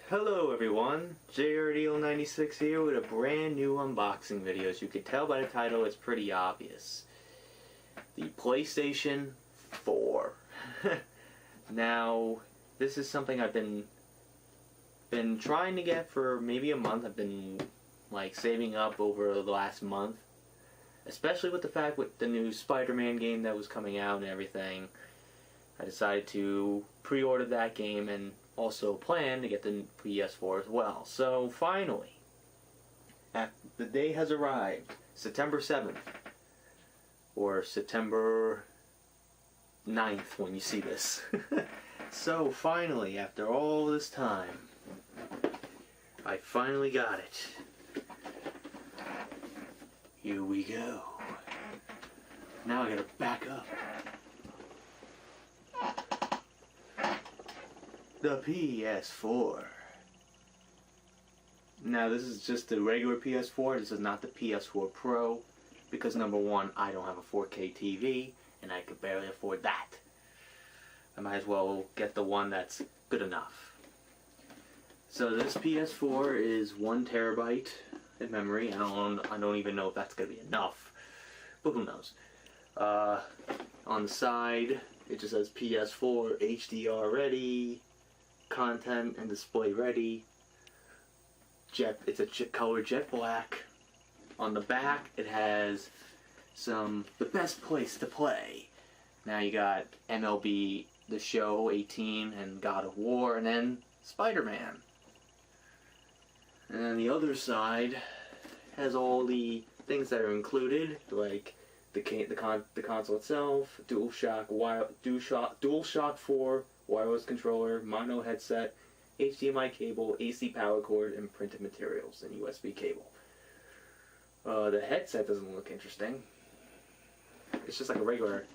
Hello everyone, JRDL96 here with a brand new unboxing video. As you can tell by the title, it's pretty obvious. The PlayStation 4. Now, this is something I've been trying to get for maybe a month. I've been saving up over the last month. Especially with the fact with the new Spider-Man game that was coming out and everything. I decided to pre-order that game and also plan to get the PS4 as well. So finally, the day has arrived, September 7th, or September 9th when you see this. So finally, after all this time, I finally got it. Here we go. Now I gotta back up. The PS4. Now this is just the regular PS4, this is not the PS4 Pro, because number one, I don't have a 4K TV, and I could barely afford that. I might as well get the one that's good enough. So this PS4 is 1 terabyte in memory. I don't even know if that's gonna be enough, but who knows. On the side, it just says PS4 HDR ready. Content and display ready. It's a color jet black. On the back it has the best place to play. Now you got MLB The Show 18 and God of War, and then Spider-Man. And then the other side has all the things that are included, like the console itself, DualShock 4 wireless controller, mono headset, HDMI cable, AC power cord, and printed materials, and USB cable. The headset doesn't look interesting. It's just like a regular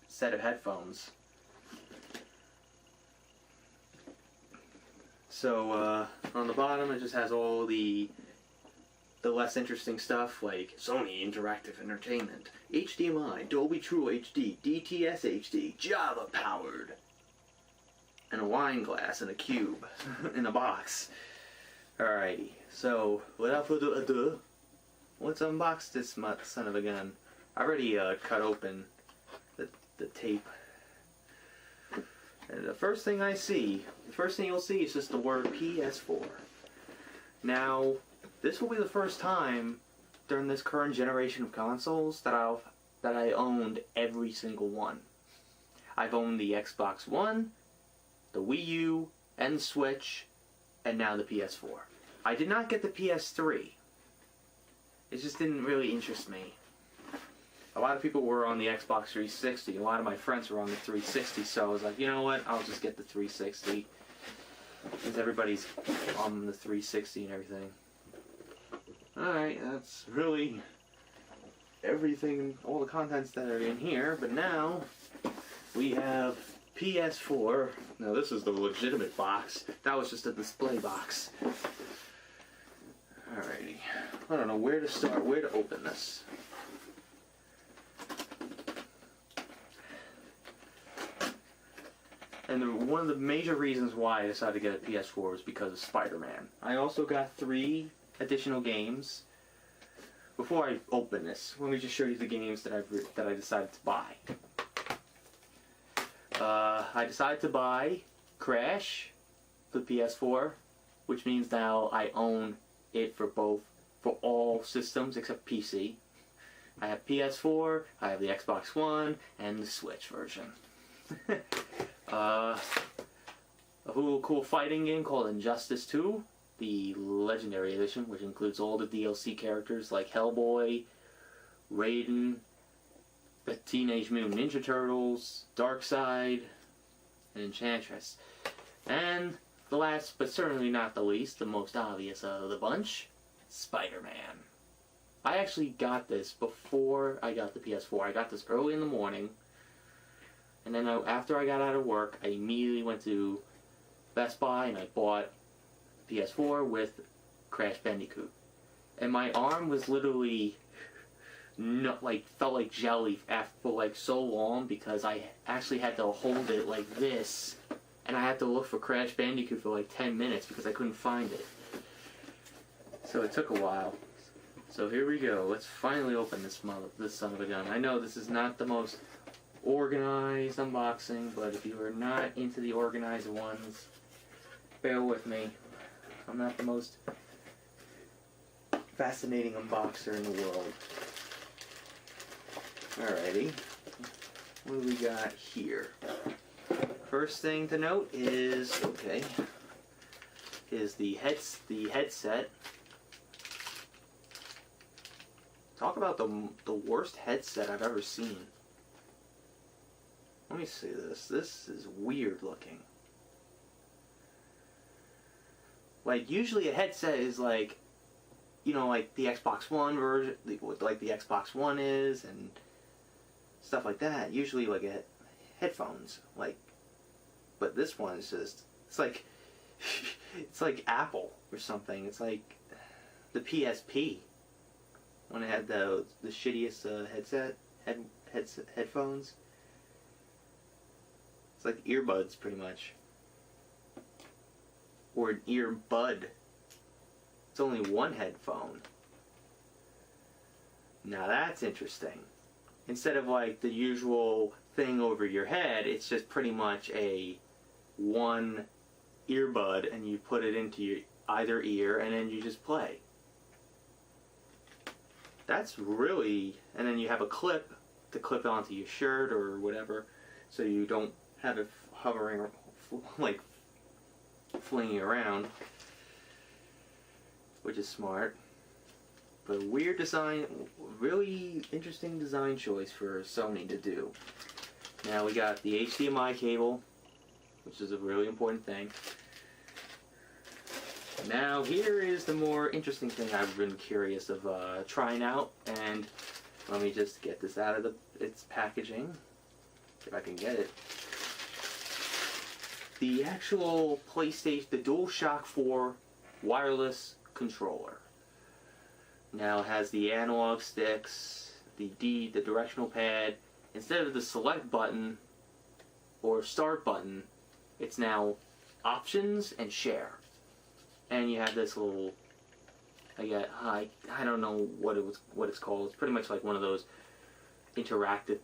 set of headphones. So on the bottom it just has all the less interesting stuff, like Sony Interactive Entertainment, HDMI, Dolby True HD, DTS HD, Java powered, and a wine glass and a cube in a box. Alrighty, so without further ado, let's unbox this son of a gun. I already cut open the tape. And the first thing you'll see is just the word PS4. Now, this will be the first time during this current generation of consoles that I owned every single one. I've owned the Xbox One, the Wii U, and the Switch, and now the PS4. I did not get the PS3. It just didn't really interest me. A lot of people were on the Xbox 360. A lot of my friends were on the 360, so I was like, you know what, I'll just get the 360. Since everybody's on the 360 and everything. Alright, that's really everything, all the contents that are in here, but now we have PS4. Now this is the legitimate box. That was just a display box. Alrighty. I don't know where to start, where to open this. And one of the major reasons why I decided to get a PS4 was because of Spider-Man. I also got 3 additional games. Before I open this, let me just show you the games that I decided to buy. I decided to buy Crash for the PS4, which means now I own it for all systems except PC. I have PS4, I have the Xbox One, and the Switch version. A cool fighting game called Injustice 2, the Legendary Edition, which includes all the DLC characters like Hellboy, Raiden, the Teenage Mutant Ninja Turtles, Darkseid, and Enchantress. And the last, but certainly not the least, the most obvious of the bunch, Spider-Man. I actually got this before I got the PS4. I got this early in the morning, and then after I got out of work, I immediately went to Best Buy and I bought PS4 with Crash Bandicoot. And my arm was literally felt like jelly for so long because I actually had to hold it like this and I had to look for Crash Bandicoot for like 10 minutes because I couldn't find it. So it took a while. So here we go. Let's finally open this son of a gun. I know this is not the most organized unboxing, but if you are not into the organized ones, bear with me. I'm not the most fascinating unboxer in the world. Alrighty. What do we got here? First thing to note is, the headset. Talk about the worst headset I've ever seen. Let me see this. This is weird looking. Like, usually a headset is like, you know, like the Xbox One version, like the Xbox One is, and stuff like that. Usually like headphones, like, but this one is just, it's like, it's like Apple or something. It's like the PSP when it had the shittiest headphones. It's like earbuds, pretty much, or an earbud. It's only one headphone. Now that's interesting. Instead of like the usual thing over your head, it's just pretty much a one earbud, and you put it into your either ear, and then you just play. That's really, and then you have a clip to clip onto your shirt or whatever, so you don't have it hovering, like flinging around, which is smart. But weird design, really interesting design choice for Sony to do. Now we got the HDMI cable, which is a really important thing. Now here is the more interesting thing I've been curious of trying out, and let me just get this out of its packaging, if I can get it. The actual PlayStation, the DualShock 4 wireless controller. Now it has the analog sticks, the directional pad. Instead of the select button or start button, it's now options and share. And you have this little, I don't know what it's called. It's pretty much like one of those interactive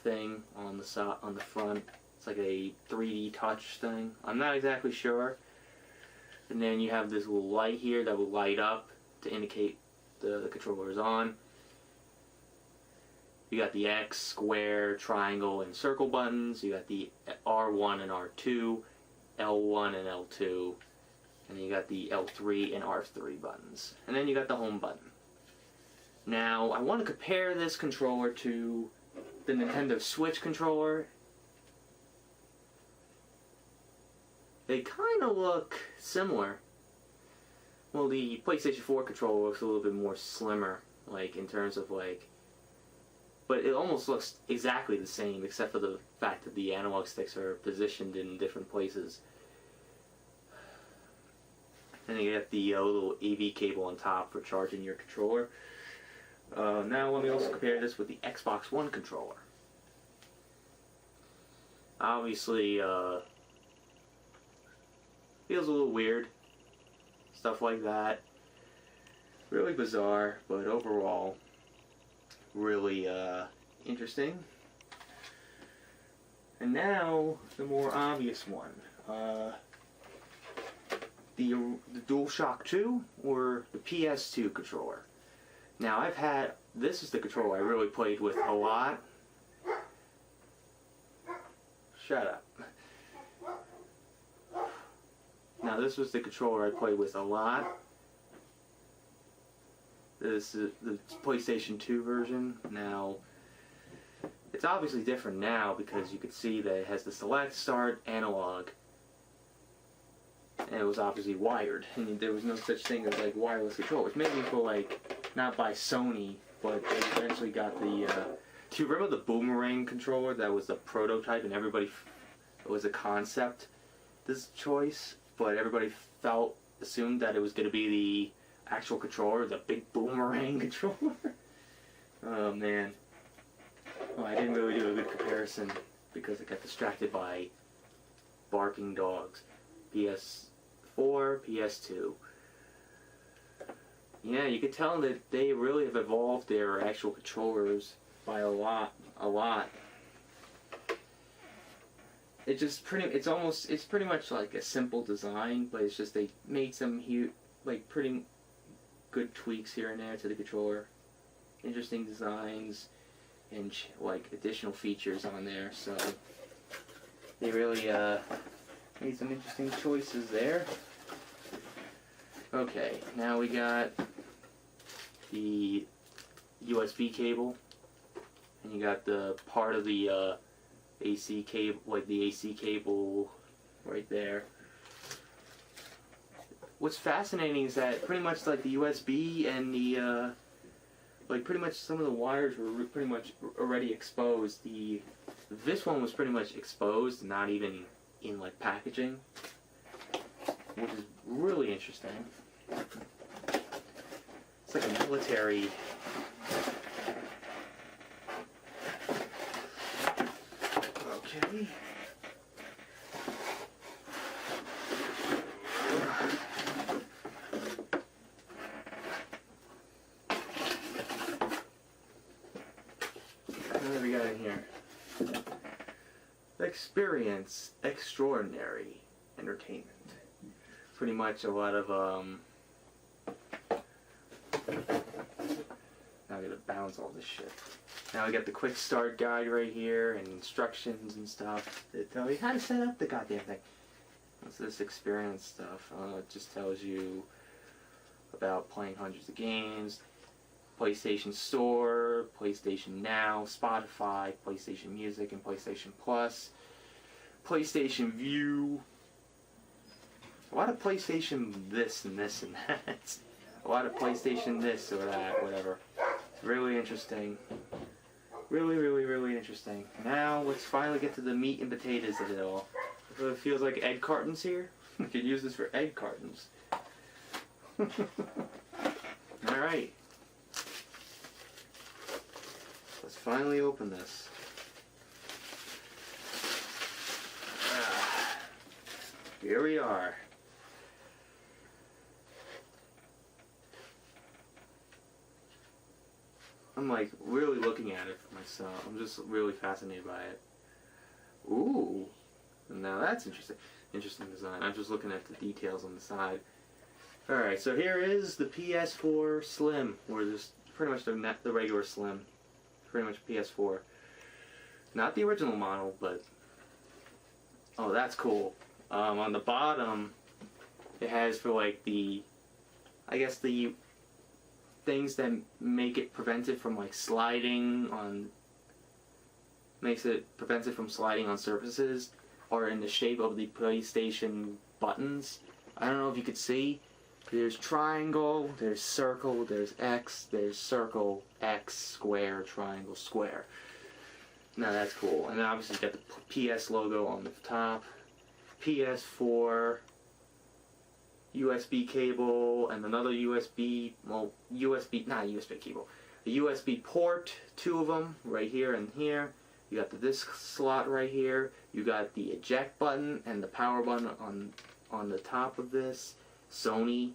thing on the front. It's like a 3D touch thing. I'm not exactly sure. And then you have this little light here that will light up to indicate the controller is on. You got the X, square, triangle, and circle buttons. You got the R1 and R2, L1 and L2, and then you got the L3 and R3 buttons. And then you got the home button. Now, I want to compare this controller to the Nintendo Switch controller. They kind of look similar. Well, the PlayStation 4 controller looks a little bit more slimmer, like in terms of like, but it almost looks exactly the same except for the fact that the analog sticks are positioned in different places. And you get the little AV cable on top for charging your controller. Now let me also compare this with the Xbox One controller. Obviously, feels a little weird. Stuff like that. Really bizarre, but overall, really interesting. And now, the more obvious one. The DualShock 2 or the PS2 controller. Now this is the controller I really played with a lot. Shut up. Now this was the controller I played with a lot. This is the PlayStation 2 version. Now, it's obviously different now because you could see that it has the select, start, analog. And it was obviously wired. And there was no such thing as like wireless controllers. Maybe for like, not by Sony, but they eventually got the, do you remember the Boomerang controller that was the prototype and everybody, it was a concept, this choice, but everybody assumed that it was going to be the actual controller, the big Boomerang controller. Oh man. Well, I didn't really do a good comparison because I got distracted by barking dogs. PS4, PS2. Yeah, you could tell that they really have evolved their actual controllers by a lot. It's pretty much like a simple design, but it's just they made some huge, like pretty good tweaks here and there to the controller. Interesting designs and like additional features on there, so they really made some interesting choices there. Okay, now we got the USB cable, and you got the part of the AC cable, like the AC cable right there. What's fascinating is that pretty much like the USB and the like pretty much some of the wires were pretty much already exposed. This one was pretty much exposed, not even in like packaging, which is really interesting. It's like a military. Okay. What do we got in here? Experience extraordinary entertainment. Pretty much a lot of now I gotta balance all this shit. Now we got the quick start guide right here and instructions and stuff that tell you how to set up the goddamn thing. What's this experience stuff? It just tells you about playing hundreds of games, PlayStation Store, PlayStation Now, Spotify, PlayStation Music and PlayStation Plus, PlayStation View, a lot of PlayStation this and this and that, a lot of PlayStation this or that, whatever. It's really interesting. Really interesting. Now let's finally get to the meat and potatoes of it all. So it feels like egg cartons here. We could use this for egg cartons. Alright. Let's finally open this. Here we are. I'm like really looking at it for myself. I'm just really fascinated by it. Ooh. Now that's interesting. Interesting design. I'm just looking at the details on the side. Alright, so here is the PS4 Slim, or just pretty much the regular Slim. Pretty much PS4. Not the original model, but oh, that's cool. On the bottom, it has for like the, I guess the things that make it prevent it from like sliding on, prevents it from sliding on surfaces, are in the shape of the PlayStation buttons. I don't know if you could see. There's triangle, there's circle, there's X, there's circle, X, square, triangle, square. Now that's cool. And then obviously you got the PS logo on the top. PS4, USB cable, and another USB, well, not USB cable, a USB port, two of them, right here and here. You got the disc slot right here. You got the eject button and the power button on the top of this. Sony,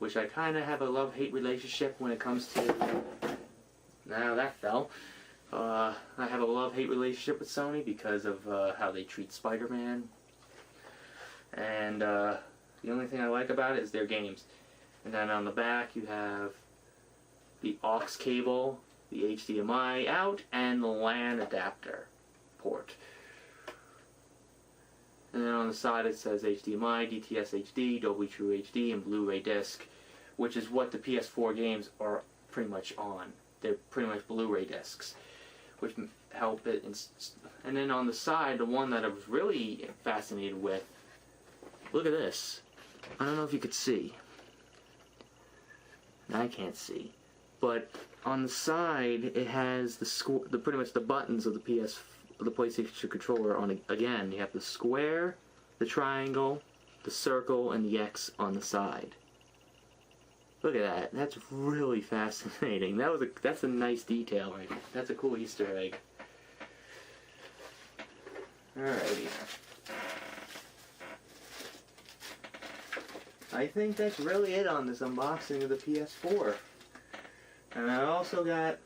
which I kind of have a love-hate relationship when it comes to, now that fell. I have a love-hate relationship with Sony because of how they treat Spider-Man. And the only thing I like about it is their games. And then on the back you have the aux cable, the HDMI out, and the LAN adapter port. And then on the side it says HDMI, DTS HD, Dolby True HD, and Blu-ray disc, which is what the PS4 games are pretty much on. They're pretty much Blu-ray discs, which help it. And then on the side, the one that I was really fascinated with, look at this. I don't know if you could see. I can't see. But on the side, it has the pretty much the buttons of the PlayStation controller on it. Again, you have the square, the triangle, the circle, and the X on the side. Look at that. That's really fascinating. That's a nice detail right there. That's a cool Easter egg. Alrighty. I think that's really it on this unboxing of the PS4. And I also got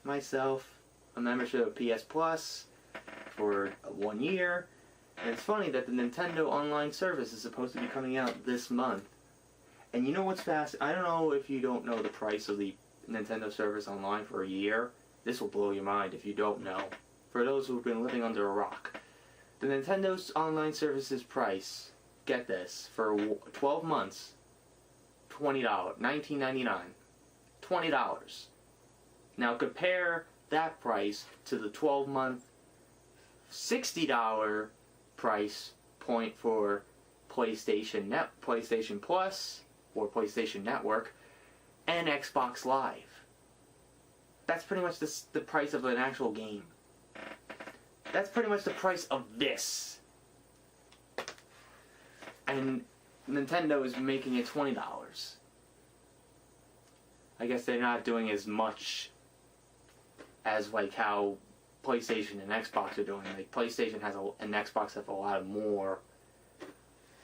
myself a membership of PS Plus for 1 year. And it's funny that the Nintendo online service is supposed to be coming out this month. And you know what's fast? I don't know if you don't know the price of the Nintendo service online for a year. This will blow your mind if you don't know. For those who've been living under a rock. The Nintendo's online service's price, get this, for 12 months, $20, $19.99. $20. Now compare that price to the 12-month, $60 price point for PlayStation Plus, or PlayStation Network, and Xbox Live. That's pretty much the price of an actual game. That's pretty much the price of this. And Nintendo is making it $20. I guess they're not doing as much as like how PlayStation and Xbox are doing. Like PlayStation and Xbox have a lot of more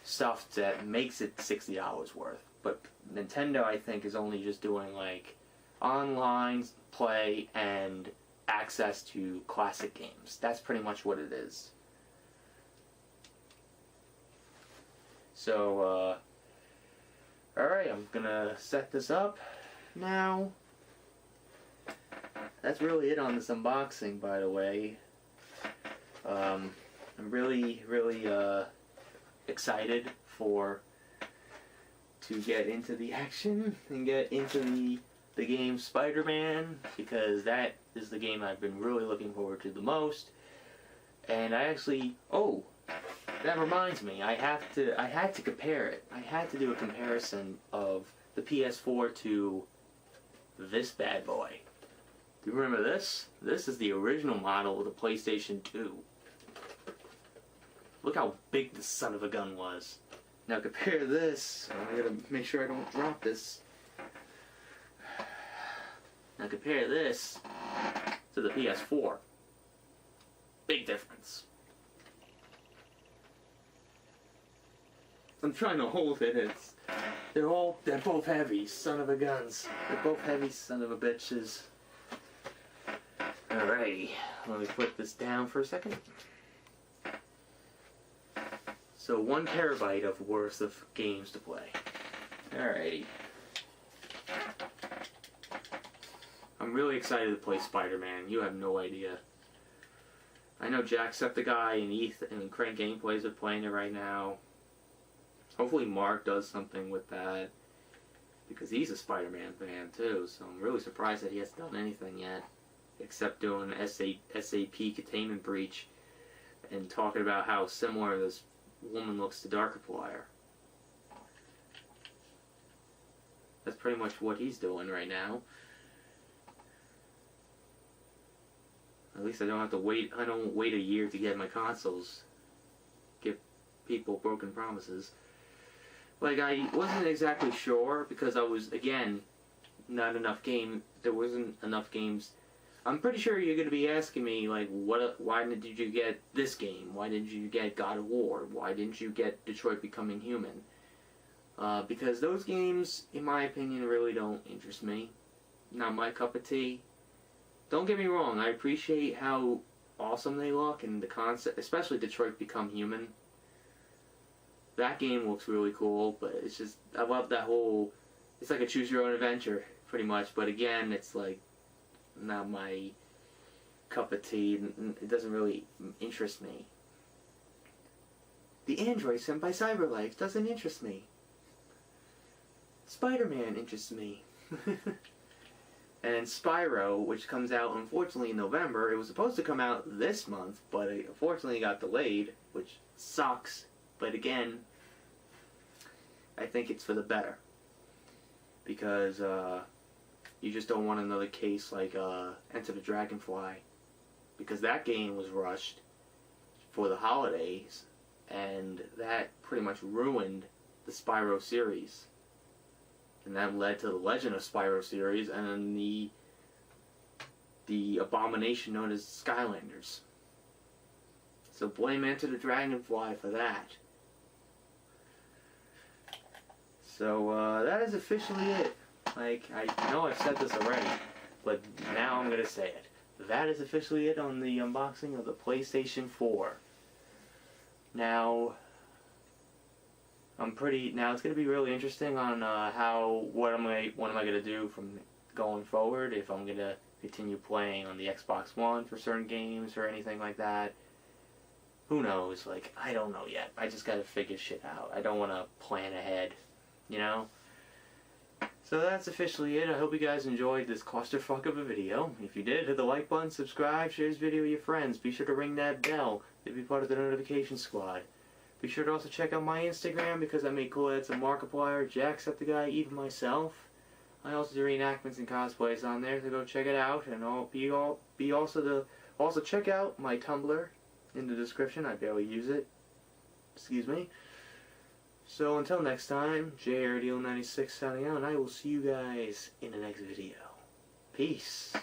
stuff that makes it $60 worth. But Nintendo, I think, is only just doing like online play and access to classic games. That's pretty much what it is. So, alright, I'm gonna set this up now. That's really it on this unboxing, by the way. I'm really excited to get into the action and get into the game Spider-Man, because that is the game I've been really looking forward to the most. And I actually, that reminds me, I had to compare it. I had to do a comparison of the PS4 to this bad boy. Do you remember this? This is the original model of the PlayStation 2. Look how big this son of a gun was. Now compare this. I gotta make sure I don't drop this. Now compare this to the PS4. Big difference. I'm trying to hold it. They're both heavy, son of a guns. They're both heavy, son of a bitches. Alrighty, let me put this down for a second. So 1 terabyte of worth of games to play. Alrighty. I'm really excited to play Spider-Man. You have no idea. I know Jacksepticeye and Ethan and Crank Gameplays are playing it right now. Hopefully Mark does something with that, because he's a Spider-Man fan too, so I'm really surprised that he hasn't done anything yet, except doing SAP Containment Breach and talking about how similar this woman looks to Darkiplier. That's pretty much what he's doing right now. At least I don't have to wait. I don't wait a year to get my consoles. Give people broken promises. Like, I wasn't exactly sure, because I was, again, not enough game. There wasn't enough games. I'm pretty sure you're going to be asking me, like, why did you get this game? Why didn't you get God of War? Why didn't you get Detroit Becoming Human? Because those games, in my opinion, really don't interest me. Not my cup of tea. Don't get me wrong, I appreciate how awesome they look and the concept, especially Detroit Become Human. That game looks really cool, but it's just, I love that whole, it's like a choose your own adventure, pretty much, but again, it's like, not my cup of tea. It doesn't really interest me. The android sent by CyberLife doesn't interest me. Spider-Man interests me. And Spyro, which comes out unfortunately in November, it was supposed to come out this month, but it unfortunately got delayed, which sucks. But again, I think it's for the better, because you just don't want another case like Enter the Dragonfly, because that game was rushed for the holidays, and that pretty much ruined the Spyro series. And that led to the Legend of Spyro series, and then the abomination known as Skylanders. So blame Enter the Dragonfly for that. So that is officially it. Like, I know I've said this already, but now I'm gonna say it. That is officially it on the unboxing of the PlayStation 4. Now, now it's gonna be really interesting on what am I gonna do from going forward, if I'm gonna continue playing on the Xbox One for certain games or anything like that. Who knows? Like, I don't know yet. I just gotta figure shit out. I don't wanna plan ahead, you know? So that's officially it. I hope you guys enjoyed this clusterfuck of a video. If you did, hit the like button, subscribe, share this video with your friends. Be sure to ring that bell to be part of the notification squad. Be sure to also check out my Instagram because I make cool edits of Markiplier, Jacksepticeye, even myself. I also do reenactments and cosplays on there, so go check it out. And also check out my Tumblr in the description. I barely use it. Excuse me. So until next time, JRDL96 signing out, and I will see you guys in the next video. Peace.